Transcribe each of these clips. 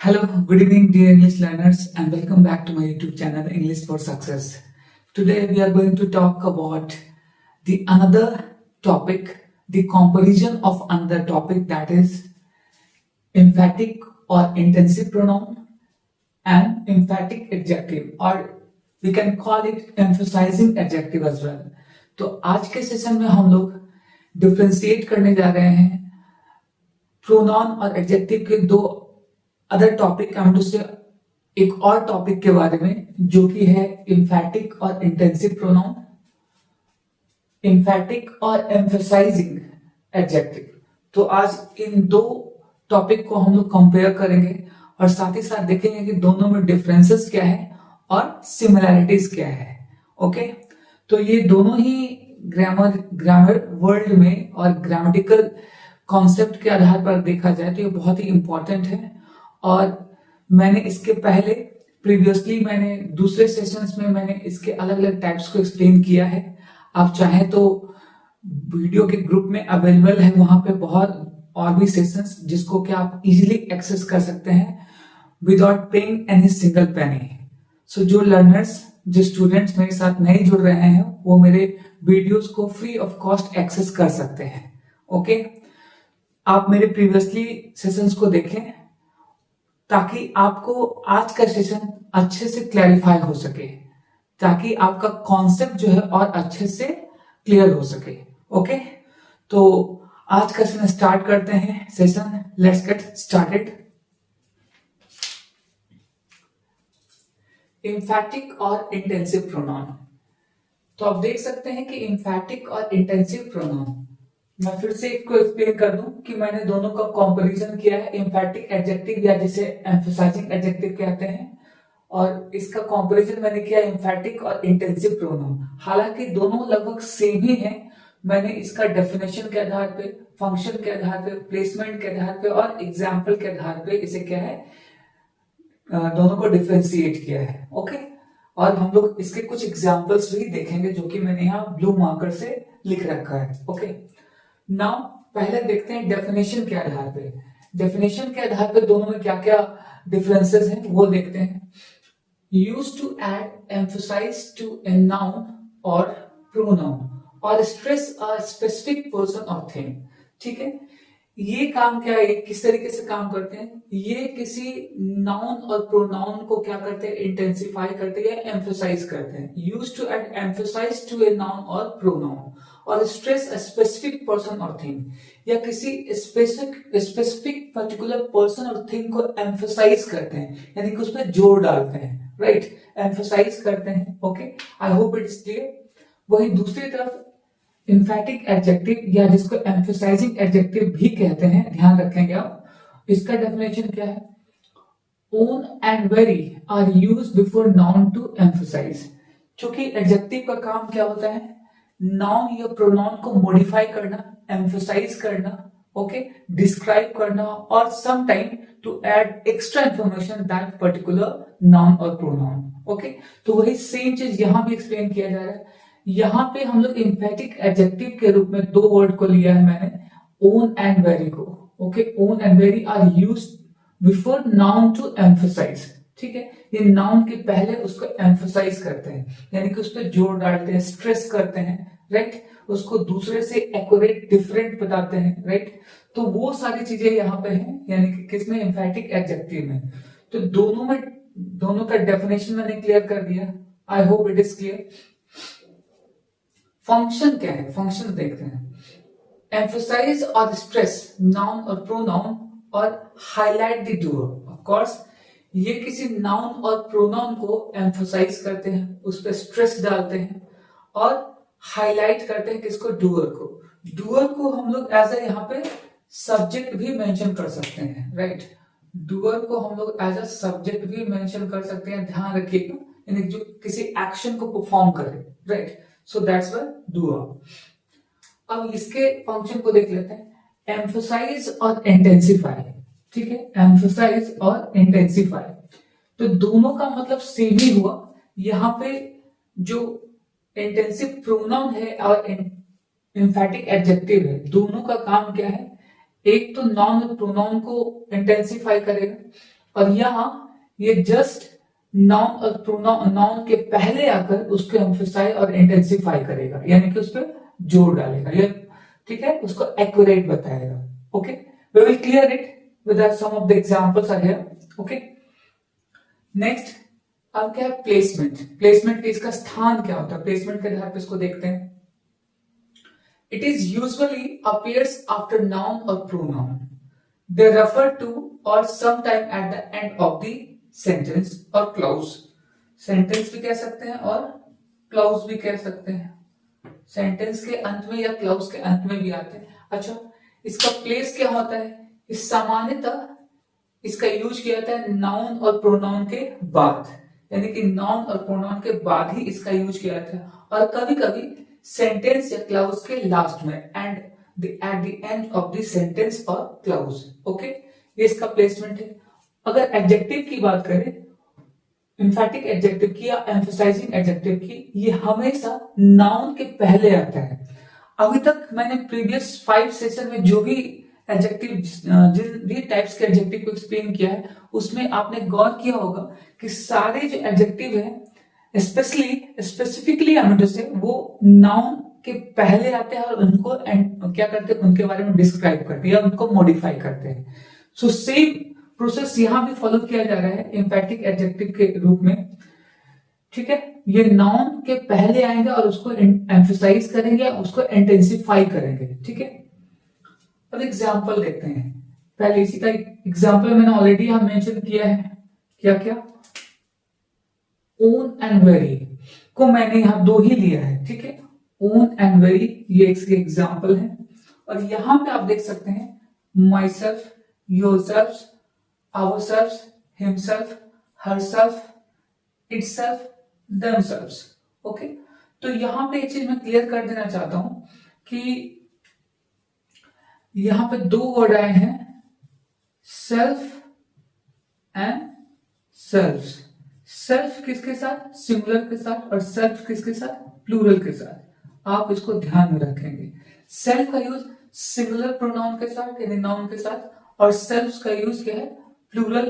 Hello, good evening, dear English learners, and welcome back to my YouTube channel English for Success. Today we are going to talk about the another topic, the comparison of another topic, that is emphatic or intensive pronoun and emphatic adjective, or we can call it emphasizing adjective as well. तो आज के session में हम लोग differentiate करने जा रहे हैं प्रोनाउन और एडजेक्टिव के दो अदर टॉपिक, से एक और टॉपिक के बारे में जो कि है एम्फैटिक और इंटेंसिव प्रोनाउन, एम्फैटिक और एम्फसाइजिंग एडजेक्टिव। तो आज इन दो टॉपिक को हम लोग कंपेयर करेंगे और साथ ही साथ देखेंगे कि दोनों में डिफरेंसेस क्या है और सिमिलैरिटीज क्या है। ओके, तो ये दोनों ही ग्रामर वर्ल्ड में और ग्रामेटिकल कॉन्सेप्ट के आधार पर देखा जाए तो ये बहुत ही इंपॉर्टेंट है। और मैंने इसके पहले प्रीवियसली मैंने दूसरे सेशंस में मैंने इसके अलग अलग टाइप्स को एक्सप्लेन किया है। आप चाहें तो वीडियो के ग्रुप में अवेलेबल है, वहां पे बहुत और भी सेशंस जिसको कि आप इजीली एक्सेस कर सकते हैं without paying any single penny. So जो लर्नर्स, जो स्टूडेंट्स मेरे साथ नहीं जुड़ रहे हैं वो मेरे वीडियोस को फ्री ऑफ कॉस्ट एक्सेस कर सकते हैं। ओके, आप मेरे प्रीवियसली सेशंस को देखें ताकि आपको आज का सेशन अच्छे से क्लैरिफाई हो सके, ताकि आपका कॉन्सेप्ट जो है और अच्छे से क्लियर हो सके। ओके, तो आज का सेशन स्टार्ट करते हैं सेशन। Let's get started. एम्फैटिक और इंटेंसिव प्रोनाउन। तो आप देख सकते हैं कि एम्फैटिक और इंटेंसिव प्रोनाउन, मैं फिर से इसको एक्सप्लेन कर दूं कि मैंने दोनों का कंपैरिजन किया है। एम्फैटिक एडजेक्टिव या जिसे एम्फसाइजिंग एडजेक्टिव कहते हैं, और इसका कंपैरिजन मैंने किया एम्फैटिक और इंटेंसिव प्रोनाउन। हालांकि दोनों लगभग सेम ही है। मैंने इसका डेफिनेशन के आधार पे, फंक्शन के आधार पे, प्लेसमेंट के आधार पे और एग्जाम्पल के आधार पे इसे क्या है, दोनों को डिफरेंशिएट किया है। ओके, और हम लोग इसके कुछ एग्जाम्पल्स भी देखेंगे जो कि मैंने यहाँ ब्लू मार्कर से लिख रखा है। ओके, नाउ पहले देखते हैं डेफिनेशन के आधार पे। डेफिनेशन के आधार पे दोनों में क्या क्या डिफरेंसेस हैं वो देखते हैं। Used to add emphasise to a noun or pronoun or stress a specific person और थिंग। ठीक है, ये काम क्या है, किस तरीके से काम करते हैं, ये किसी नाउन और प्रोनाउन को क्या करते हैं, इंटेंसिफाई करते हैं या एम्फसाइज करते हैं। Used to add emphasise to a noun or pronoun or stress a specific person और थिंग, या किसी स्पेसिफिक पर्टिकुलर पर्सन और थिंग को एम्फसाइज करते हैं, यानी कि उस पर जोर डालते हैं। राइट, एम्फसाइज करते हैं। Okay, I hope it is clear. वही दूसरी तरफ एम्फैटिक एडजेक्टिव या जिसको एम्फसाइजिंग एडजेक्टिव भी कहते हैं, ध्यान रखेंगे आप। इसका डेफिनेशन क्या है, own and very are used before noun to emphasise. क्योंकि एडजेक्टिव का काम क्या होता है, नाउन या प्रोनाउन को मॉडिफाई करना, एम्फसाइज करना, ओके, डिस्क्राइब करना और some time to add extra information that particular noun or pronoun. Okay, तो वही सेम चीज यहां भी एक्सप्लेन किया जा रहा है। यहां पे हम लोग एम्फैटिक एडजेक्टिव के रूप में दो वर्ड को लिया है मैंने, ओन एंड वेरी को। Okay, own and very are used before noun to emphasise. ठीक है, ये नाउन के पहले उसको एम्फसाइज करते हैं, यानी कि उस पर जोर डालते हैं, स्ट्रेस करते हैं। राइट, उसको दूसरे से एक्यूरेट, डिफरेंट बताते हैं। राइट, तो वो सारी चीजें यहाँ पे हैं, यानी कि किसमें, एम्फैटिक एडजेक्टिव में। तो दोनों का डेफिनेशन मैंने क्लियर कर दिया। I hope it is clear. Function क्या है, फंक्शन देखते हैं। एम्फसाइज और स्ट्रेस नाउन और प्रोनाउन और highlight the doer. Of course ये किसी नाउन और प्रोनाउन को एम्फसाइज करते हैं, उस पर स्ट्रेस डालते हैं और हाईलाइट करते हैं किसको, डूअर को। डूअर को हम लोग एज ए यहाँ पे सब्जेक्ट भी मेंशन कर सकते हैं। राइट, डूअर को हम लोग एज अ सब्जेक्ट भी मेंशन कर सकते हैं, ध्यान रखिएगा, यानी जो किसी एक्शन को परफॉर्म करे। Right, so that's why doer. अब इसके फंक्शन को देख लेते हैं, एम्फसाइज और इंटेंसिफाई। ठीक है, एम्फसाइज और इंटेंसिफाई, तो दोनों का मतलब सेम ही हुआ। यहाँ पे जो इंटेंसिव प्रोनाउन है और एम्फैटिक एडजेक्टिव है, दोनों का काम क्या है, एक तो नाउन और प्रोनाउन को इंटेंसिफाई करेगा, और यहाँ ये just noun or pronoun, noun के पहले आकर उसको एम्फसाइज और इंटेंसिफाई करेगा, यानी कि उस पर जोर डालेगा, ये ठीक है, उसको एक्यूरेट बताएगा। Okay, we will clear it with some of the examples are here. Okay, next अब क्या है, प्लेसमेंट। प्लेसमेंट के इसका स्थान क्या होता है, प्लेसमेंट के आधार पर इसको देखते हैं। It is usually appears after noun or pronoun. They refer to or sometime at the end of the sentence or clause. Sentence भी कह सकते हैं और clause भी कह सकते हैं। Sentence के अंत में या clause के अंत में भी आते हैं। अच्छा, इसका place क्या होता है? इस सामान्यतः इसका यूज किया जाता है नाउन और प्रोनाउन के बाद, यानी कि नाउन और प्रोनाउन के बाद ही इसका यूज किया जाता है, और कभी कभी सेंटेंस या क्लाउज के लास्ट में, and eight the end of the sentence और क्लाउज। ओके, ये इसका प्लेसमेंट है। अगर एडजेक्टिव की बात करें, एम्फैटिक एडजेक्टिव की या एम्फसाइजिंग एडजेक्टिव की, ये हमेशा नाउन के पहले आता है। अभी तक मैंने प्रीवियस 5 सेशन में जो भी एडजेक्टिव, जिन भी टाइप्स के एडजेक्टिव को एक्सप्लेन किया है, उसमें आपने गौर किया होगा कि सारे जो एडजेक्टिव है स्पेसिफिकली से वो नाउन के पहले आते हैं और उनको क्या करते हैं, उनके बारे में डिस्क्राइब करते हैं या उनको मॉडिफाई करते हैं। सो सेम प्रोसेस यहां भी फॉलो किया जा रहा है एम्फैटिक एडजेक्टिव के रूप में। ठीक है, ये नाउन के पहले आएंगे और उसको एम्फसाइज करेंगे या उसको इंटेंसिफाई करेंगे। ठीक है, अब एग्जाम्पल देखते हैं। पहले इसी का एग्जाम्पल मैंने ऑलरेडी यहां मेंशन किया है, क्या क्या, ओन एंड वेरी को मैंने यहां 2 ही लिया है। ठीक है, ओन एंड वेरी ये इसके एग्जाम्पल है, और यहां पे आप देख सकते हैं myself, yourself, ourself, himself, herself, itself, themselves. Okay, तो यहां पे एक चीज मैं क्लियर कर देना चाहता हूं कि यहां पे 2 वर्ड आए हैं, सेल्फ एंड सेल्फ। सेल्फ किसके साथ, सिंगुलर के साथ, और सेल्फ किसके साथ, प्लूरल के साथ। आप इसको ध्यान में रखेंगे। सेल्फ का यूज सिंगुलर प्रोनाउन के साथ यानी नाउन के साथ, और सेल्फ का यूज क्या है, प्लूरल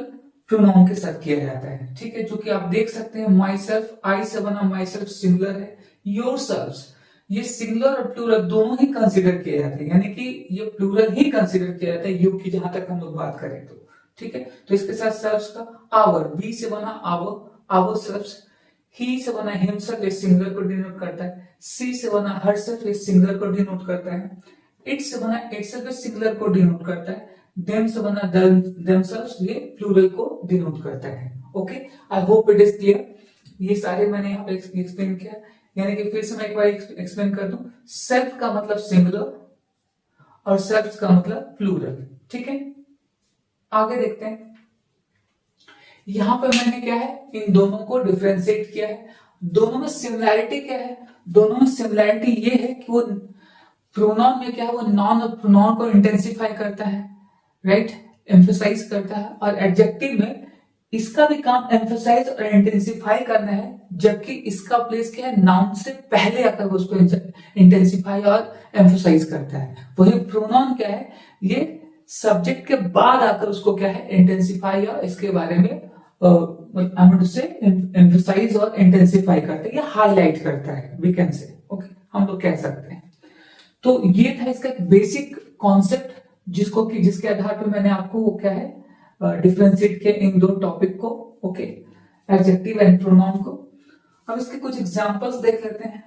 प्रोनाउन के साथ किया जाता है। ठीक है, जो कि आप देख सकते हैं माई सेल्फ, आई से बना माई सेल्फ सिंगुलर है, योर सेल्फ ये सिंगुलर और प्लूरल दोनों ही कंसीडर किए जाते हैं, यानी कि ये प्लूरल ही कंसीडर किया जाता है यू की, जहां तक हम लोग बात करें तो। ठीक है, तो इसके साथ सेल्फ का आवर, बी से बना आवर, आवर सेल्फ, ही से बना हिमसेल्फ, ये सिंगुलर को डिनोट करता है, सी से बना हरसेल्फ, ये सिंगुलर को डिनोट करता है, इट से बना इटसेल्फ, ये सिंगुलर को डिनोट करता है, देम से बना देमसेल्फ, ये प्लूरल को डिनोट करता है। Okay, I hope it is clear. ये सारे मैंने यहाँ पे एक्सप्लेन किया, यानी कि फिर से मैं एक बार एक्सप्लेन कर दूं। सेल्फ का मतलब सिंगुलर और सेल्फ का मतलब प्लूरल। ठीक है, आगे देखते हैं। यहां पर मैंने क्या है, इन दोनों को डिफरेंशिएट किया है। दोनों में सिमिलैरिटी क्या है, दोनों में सिमिलैरिटी ये है कि वो प्रोनाउन में क्या है, वो नॉन और प्रोनाउन को इंटेंसिफाई करता है, राइट, एम्फसाइज करता है, और एडजेक्टिव में इसका भी काम एम्फसाइज और इंटेंसिफाई करना है, जबकि इसका प्लेस क्या है, नाउन से पहले आकर वो उसको इंटेंसिफाई और एम्फसाइज करता है। वही प्रोनाउन क्या है, ये सब्जेक्ट के बाद आकर उसको क्या है, इंटेंसिफाई और इसके बारे में एम्फसाइज और इंटेंसिफाई करता है या हाईलाइट करता है, वी कैन से। ओके, हम लोग कह सकते हैं। तो ये था इसका एक बेसिक कॉन्सेप्ट, जिसके आधार पर मैंने आपको वो क्या है डिफरेंशिएट किया इन 2 टॉपिक को। ओके, एडजेक्टिव एंड प्रोनाउन को। अब इसके कुछ एग्जांपल्स देख लेते हैं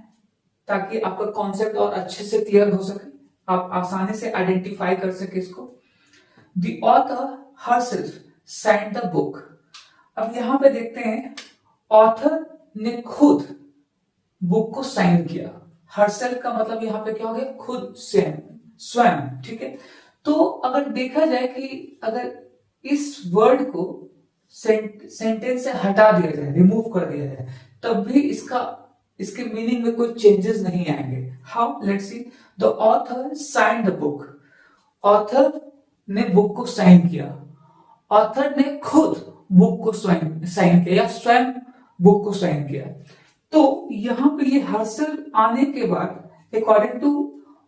ताकि आपका कॉन्सेप्ट और अच्छे से क्लियर हो सके, आप आसानी से आइडेंटिफाई कर सके इसको। The author herself signed the book. अब यहां पे देखते हैं, ऑथर ने खुद बुक को साइन किया। हरसेल्फ का मतलब यहां पे क्या हो गया, खुद, स्वयं। ठीक है, तो अगर देखा जाए कि अगर इस वर्ड को सेंटेंस से हटा दिया जाए, रिमूव कर दिया जाए, तब भी इसके मीनिंग में कोई चेंजेस नहीं आएंगे। How, let's see. The author signed the book. Author ने बुक को साइन किया, ऑथर ने खुद बुक को साइन किया या स्वयं बुक को साइन किया। तो यहां पे ये हरसेल्फ आने के बाद अकॉर्डिंग टू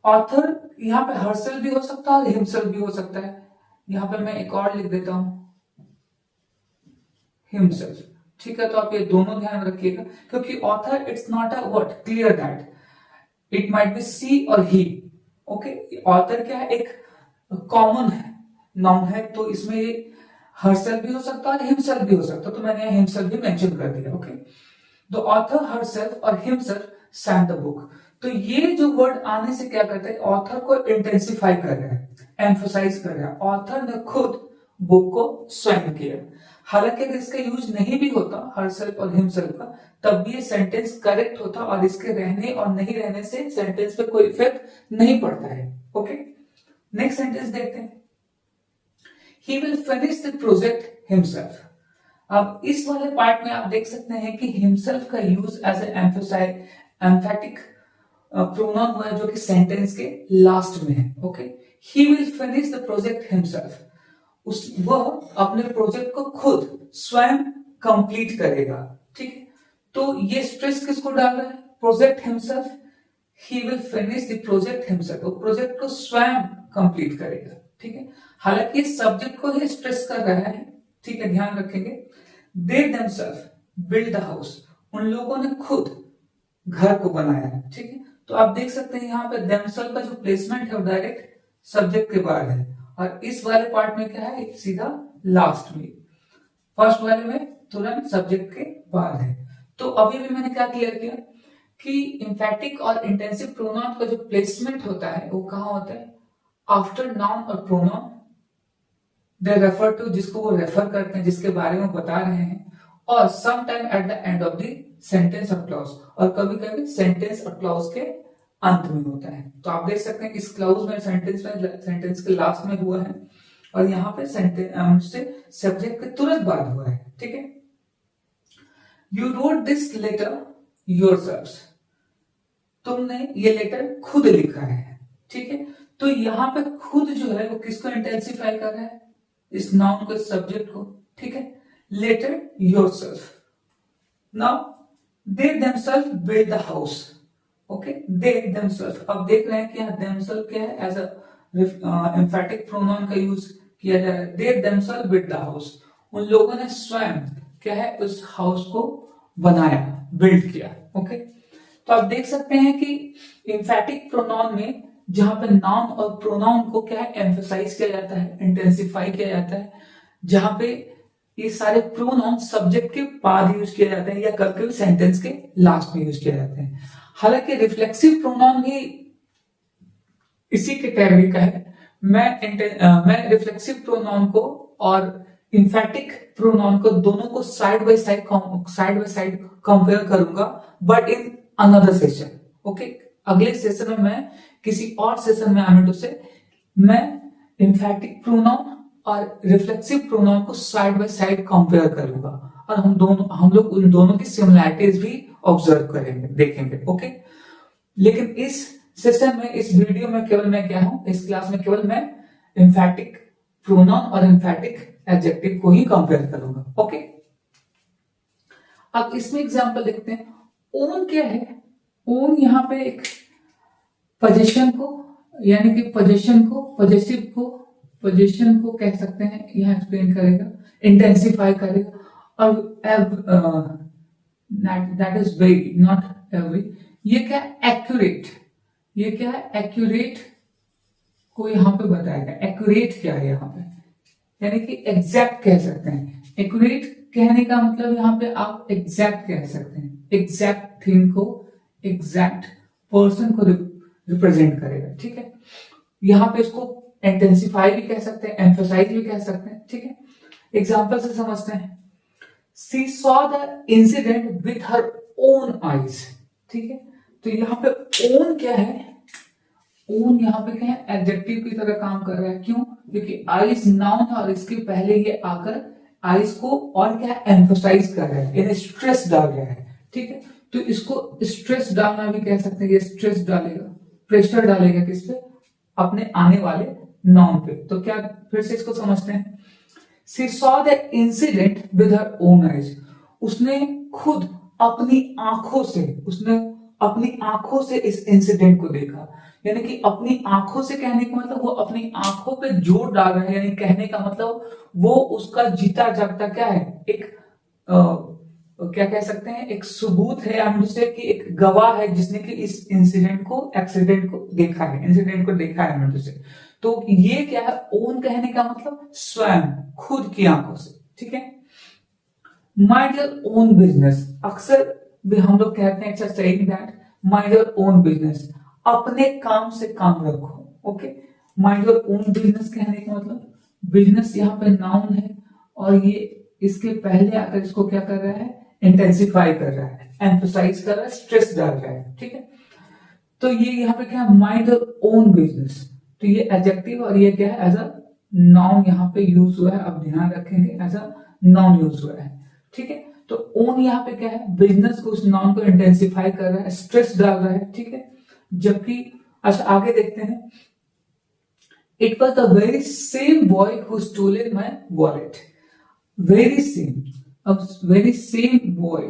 ऑथर यहां पे हरसेल्फ भी हो सकता है और हिमसेल्फ भी हो सकता है। यहां पे मैं एक और लिख देता हूं, हिमसेल्फ। ठीक है, तो आप ये दोनों ध्यान रखिएगा, क्योंकि author it's not a word clear that it might be she or he. Okay, author क्या है, एक कॉमन नाउन है, तो इसमें ये हरसेल्फ भी हो सकता है और हिमसेल्फ भी हो सकता है, तो मैंने यहाँ हिमसेल्फ भी मेंशन कर दिया। ओके, द ऑथर हरसेल्फ और हिमसेल्फ सैंड द बुक। तो ये जो वर्ड आने से क्या करता है, ऑथर को इंटेंसिफाई कर रहा है, एम्फोसाइज कर रहा है। ऑथर ने खुद बुक को स्वयं किया। हालांकि अगर इसका यूज नहीं भी होता हरसेल्फ और हिमसेल्फ का, तब भी ये सेंटेंस करेक्ट होता और इसके रहने और नहीं रहने से सेंटेंस पे कोई इफेक्ट नहीं पड़ता है। ओके, नेक्स्ट सेंटेंस देखते हैं। He will finish the project himself. अब इस वाले पार्ट में आप देख सकते हैं कि himself का यूज एज एम्फेटिक प्रोनाउन हुआ है, जो कि सेंटेंस के लास्ट में है। Okay, he will finish the project himself. वह अपने प्रोजेक्ट को खुद स्वयं कंप्लीट करेगा। ठीक है, तो ये स्ट्रेस किसको डाल रहा है, project himself. He will finish the project himself, वो प्रोजेक्ट को स्वयं कंप्लीट करेगा। ठीक है, हालांकि सब्जेक्ट को ही स्ट्रेस कर रहा है। ठीक है, ध्यान रखेंगे। They themself build the house, उन लोगों ने खुद घर को बनाया है। ठीक है, तो आप देख सकते हैं यहाँ पे देमसेल्फ का जो प्लेसमेंट है वो डायरेक्ट सब्जेक्ट के बाद है, और इस वाले पार्ट में क्या है, सीधा लास्ट में। फर्स्ट वाले में तुरंत सब्जेक्ट के बाद है। तो अभी भी मैंने क्या क्लियर किया कि इंफेटिक और इंटेंसिव प्रोनाउन का जो प्लेसमेंट होता है वो कहाँ होता है, after noun or pronoun. They refer to, जिसको वो रेफर करते हैं, जिसके बारे में बता रहे हैं, और some time at the end of the sentence or clause, और कभी कभी सेंटेंस और क्लॉज के अंत में होता है। तो आप देख सकते हैं इस क्लॉज में सेंटेंस के लास्ट में हुआ है, और यहाँ पे सेंटेंस से सब्जेक्ट के तुरंत बाद हुआ है। ठीक है, you wrote this letter yourselves, तुमने ये लेटर खुद लिखा है। ठीक है, तो यहाँ पे खुद जो है वो किसको इंटेंसिफाई कर रहा है, इस नाउन को, सब्जेक्ट को। ठीक है, letter yourself. Now they themself build the house. Okay, they themself, अब देख रहे हैं कि यहाँ देमसेल्फ क्या है, एज अ एम्फेटिक प्रोनाउन का यूज किया जा रहा है। They themself build the house, उन लोगों ने स्वयं क्या है, उस हाउस को बनाया, बिल्ड किया। ओके, तो आप देख सकते हैं कि एम्फेटिक प्रोनाउन में जहां पे नाउन और प्रोनाउन को क्या है, एम्फसाइज किया जाता है, इंटेंसिफाई किया जाता है, जहां पे ये सारे प्रोनाउन सब्जेक्ट के बाद यूज किए जाते हैं या कभी सेंटेंस के लास्ट में यूज किए जाते हैं। हालांकि रिफ्लेक्सिव प्रोनाउन भी इसी कैटेगरी का है। मैं रिफ्लेक्सिव प्रोनाउन को और इंफेटिक प्रोनाउन को दोनों को साइड बाय साइड कंपेयर करूंगा, but in another session. Okay, अगले सेशन में मैं किसी और सेशन में आने से मैं इंफेटिक प्रोनाउन और रिफ्लेक्सिव प्रोनाउन को साइड बाय साइड कंपेयर करूंगा, और हम लोग उन दोनों की सिमिलैरिटीज भी ऑब्जर्व करेंगे, देखेंगे। ओके, लेकिन इस सेशन में, इस वीडियो में केवल मैं क्या हूं, इस क्लास में केवल मैं इंफेटिक प्रोनाउन और इंफेटिक एडजेक्टिव को ही कंपेयर करूंगा। ओके, अब इसमें एग्जांपल देखते हैं। ओन क्या है, ओन यहाँ पे एक पोजीशन को, यानी कि पोजीशन को कह सकते हैं, यहाँ एक्सप्लेन करेगा, इंटेंसिफाई करेगा, और that is very, not every. ये क्या है, एक्यूरेट, ये क्या है, एक्यूरेट को यहाँ पे बताएगा। एक्यूरेट क्या है यहाँ पे, यानी कि एग्जैक्ट कह सकते हैं। एक्यूरेट कहने का मतलब यहाँ पे आप एग्जैक्ट कह सकते हैं, एग्जैक्ट थिंग को, एग्जैक्ट पर्सन को रिप्रेजेंट करेगा। ठीक है, यहाँ पे इसको इंटेंसिफाई भी कह सकते हैं, एम्फसाइज भी कह सकते हैं। ठीक है, एग्जाम्पल से समझते हैं। She saw the incident with her own eyes. ठीक है, तो यहाँ पे ओन क्या है, ओन यहाँ पे क्या है, एडजेक्टिव की तरह काम कर रहा है। क्यों, क्योंकि आईज नाउन है और इसके पहले ये आकर आईज को और क्या एम्फसाइज कर रहा है, यानी स्ट्रेस डाल रहा है। ठीक है, तो इसको स्ट्रेस डालना भी कह सकते हैं। ये स्ट्रेस डालेगा, प्रेशर डालेगा किस पे, अपने आने वाले नाउन पे। तो क्या, फिर से इसको समझते हैं। She saw the incident with her own eyes, उसने खुद अपनी आंखों से इस इंसिडेंट को देखा। यानी कि अपनी आंखों से कहने का मतलब वो अपनी आंखों पे जोर डाल रहा है, यानी कहने का मतलब वो उसका जीता जागता क्या है, एक क्या कह सकते हैं, एक सबूत है हम दूसरे की, एक गवाह है जिसने कि इस इंसिडेंट को, एक्सीडेंट को देखा है, इंसिडेंट को देखा है हम दूसरे। तो ये क्या है, ओन कहने का मतलब स्वयं, खुद की आंखों से, ठीक है। माइंड योर ओन बिजनेस, अक्सर भी हम लोग कहते हैं अच्छा saying that mind your own business, अपने काम से काम रखो, okay. Mind your own business कहने का मतलब, बिजनेस यहाँ पे नाउन है और ये इसके पहले आकर इसको क्या कर रहा है, इंटेंसिफाई कर रहा है, एम्फसाइज कर रहा है, स्ट्रेस डाल रहा है, ठीक है। तो ये यहाँ पे क्या है, माइंड योर ओन बिजनेस, तो ये एडजेक्टिव और ये क्या है, एज अ नाउन यहाँ पे यूज हुआ है, अब ध्यान रखेंगे एज अ नाउन यूज हुआ है, ठीक है। तो ओन यहाँ पे क्या है, बिजनेस को, उस नाउन को इंटेंसिफाई कर रहा है, स्ट्रेस डाल रहा है, ठीक है। जबकि अच्छा आगे देखते हैं, it was the very same boy who stolen my wallet, very same, अब वेरी सेम बॉय,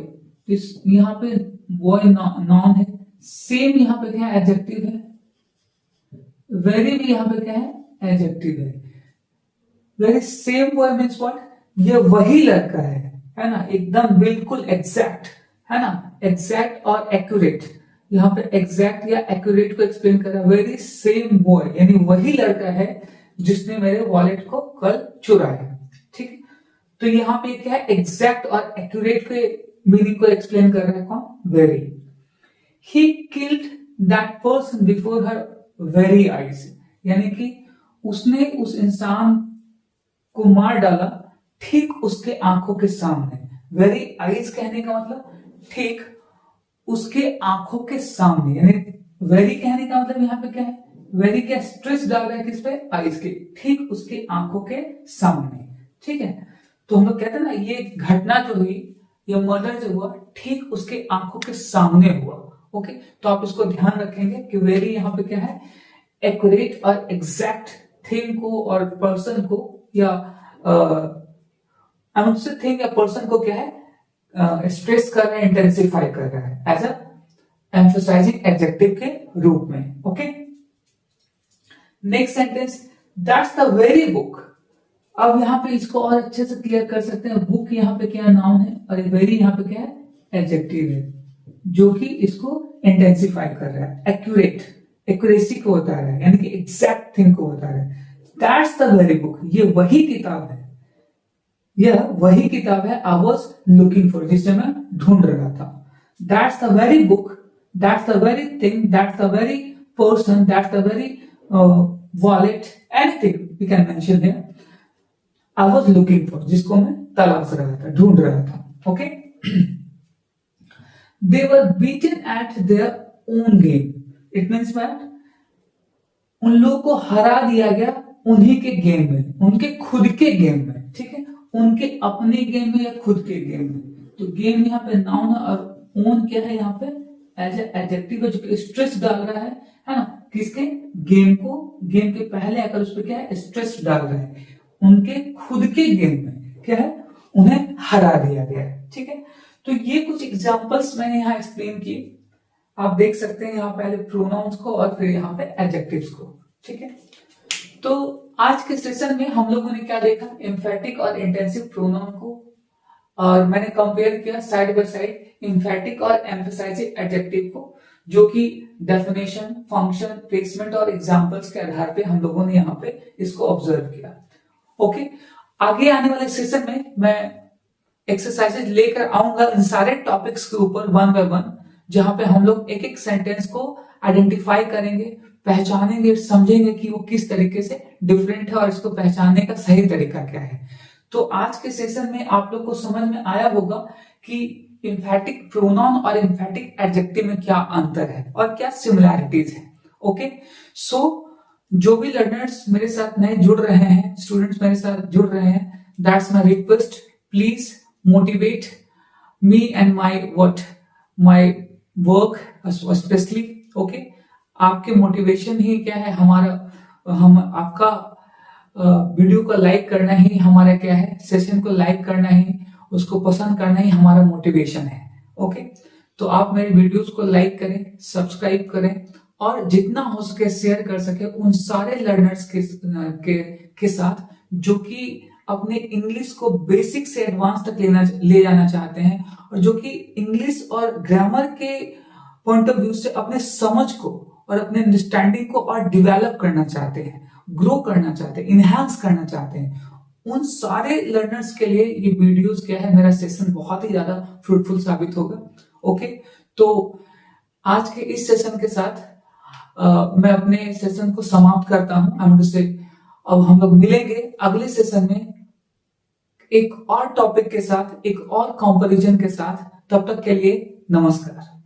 इस यहाँ पे बॉय नाउन है, सेम यहाँ पे क्या है, एडजेक्टिव है, वेरी भी यहाँ पे क्या है, एडजेक्टिव है। Very same boy means what, ये वही लड़का है ना, एकदम बिल्कुल एग्जैक्ट, है ना, एग्जैक्ट और एक्यूरेट, यहाँ पे एग्जैक्ट या एक्यूरेट को एक्सप्लेन कर रहा है। वेरी सेम बॉय यानी वही लड़का है जिसने मेरे वॉलेट को कल चुराया, ठीक है। तो यहाँ पे क्या है, एग्जैक्ट और एक्यूरेट के मीनिंग को एक्सप्लेन कर रहा है कौन, very. He killed that person before her very eyes, यानी कि उसने उस इंसान को मार डाला ठीक उसके आंखों के सामने। वेरी आईज कहने का मतलब ठीक उसके आंखों के सामने, यानी वेरी कहने का मतलब यहाँ पे क्या है, वेरी क्या स्ट्रेस डाल रहा है किस पे, आईज के, ठीक उसके आंखों के सामने, ठीक है। तो हम लोग कहते हैं ना, ये घटना जो हुई, ये मर्डर जो हुआ ठीक उसके आंखों के सामने हुआ, ओके। तो आप इसको ध्यान रखेंगे कि वेरी यहाँ पे क्या है, एक्यूरेट और एग्जैक्ट थिंग को और पर्सन को, या थिंग या पर्सन को क्या है, स्ट्रेस कर रहा है, इंटेंसिफाई कर रहा है एज अ एम्फसाइजिंग एडजेक्टिव के रूप में, okay. Next sentence, that's the very book, अब यहाँ पे इसको और अच्छे से क्लियर कर सकते हैं, बुक यहाँ पे क्या नाउन है और वेरी यहाँ पे क्या है, एडजेक्टिव है, जो कि इसको इंटेंसिफाई कर रहा है, एक्यूरेट, एक्यूरेसी को बता रहा है, यानी कि एग्जैक्ट थिंग को बता रहा है। दैट्स द वेरी बुक, ये वही किताब है, यह वही किताब है, आई वॉज लुकिंग फॉर, जिसे मैं ढूंढ रहा था। That's the very book, that's the very thing, that's the very person, that's the very wallet, anything we can mention here, I was looking for, जिसको मैं तलाश रहा था, ढूंढ रहा था, okay. They were beaten at their own game, it means that उन लोगों को हरा दिया गया उन्हीं के गेम में, उनके खुद के गेम में, ठीक है, उनके अपने गेम में या खुद के गेम में। तो गेम यहाँ पे नाउन है और ओन क्या है, यहाँ पे एज एडजेक्टिव है, जो स्ट्रेस डाल रहा है ना, किसके, गेम को, गेम के पहले आकर उस पर क्या है, स्ट्रेस डाल रहा है, उनके खुद के गेम में क्या है, उन्हें हरा दिया गया है, ठीक है। तो ये कुछ एग्जांपल्स मैंने यहाँ एक्सप्लेन किए, आप देख सकते हैं यहाँ पहले प्रोनाउंस को और फिर यहाँ पे एडजेक्टिव्स को, ठीक है। तो आज के सेशन में हम लोगों ने क्या देखा, एम्फेटिक और इंटेंसिव प्रोनाउन को, और मैंने कंपेयर किया साइड बाय साइड एम्फेटिक और एम्फसाइजिंग एडजेक्टिव को, जो कि डेफिनेशन, फंक्शन, प्लेसमेंट और एग्जांपल्स के आधार पे हम लोगों ने यहाँ पे इसको ऑब्जर्व किया, ओके। आगे आने वाले सेशन में मैं एक्सरसाइजेज लेकर आऊंगा इन सारे टॉपिक्स के ऊपर वन बाय वन, जहां पे हम लोग एक एक सेंटेंस को आइडेंटिफाई करेंगे, पहचानेंगे, समझेंगे कि वो किस तरीके से डिफरेंट है और इसको पहचानने का सही तरीका क्या है। तो आज के सेशन में आप लोग को समझ में आया होगा कि एम्फेटिक प्रोनाउन और एम्फेटिक एडजेक्टिव में क्या अंतर है और क्या सिमिलैरिटीज है, ओके। सो जो भी लर्नर्स मेरे साथ नए जुड़ रहे हैं, स्टूडेंट्स मेरे साथ जुड़ रहे हैं, that's my request, please motivate me and my work specially, okay. आपके मोटिवेशन ही क्या है, आपका वीडियो को लाइक करना ही हमारा क्या है, सेशन को लाइक करना ही, उसको पसंद करना ही हमारा मोटिवेशन है, ओके। तो आप मेरे वीडियोस को लाइक करें, सब्सक्राइब करें और जितना हो सके शेयर कर सके उन सारे लर्नर्स के साथ जो कि अपने इंग्लिश को बेसिक से एडवांस तक ले जाना चाहते हैं, और जो कि इंग्लिश और ग्रामर के पॉइंट ऑफ व्यू से अपने समझ को और अपने अंडरस्टैंडिंग को और डेवलप करना चाहते हैं, ग्रो करना चाहते हैं, इनहेंस करना चाहते हैं, उन सारे लर्नर्स के लिए ये वीडियोस क्या है, मेरा सेशन बहुत ही ज्यादा फ्रूटफुल साबित होगा। ओके, तो आज के इस सेशन के साथ मैं अपने सेशन को समाप्त करता हूं। अब हम लोग मिलेंगे अगले सेशन में एक और टॉपिक के साथ, एक और कंपैरिजन के साथ। तब तक के लिए नमस्कार।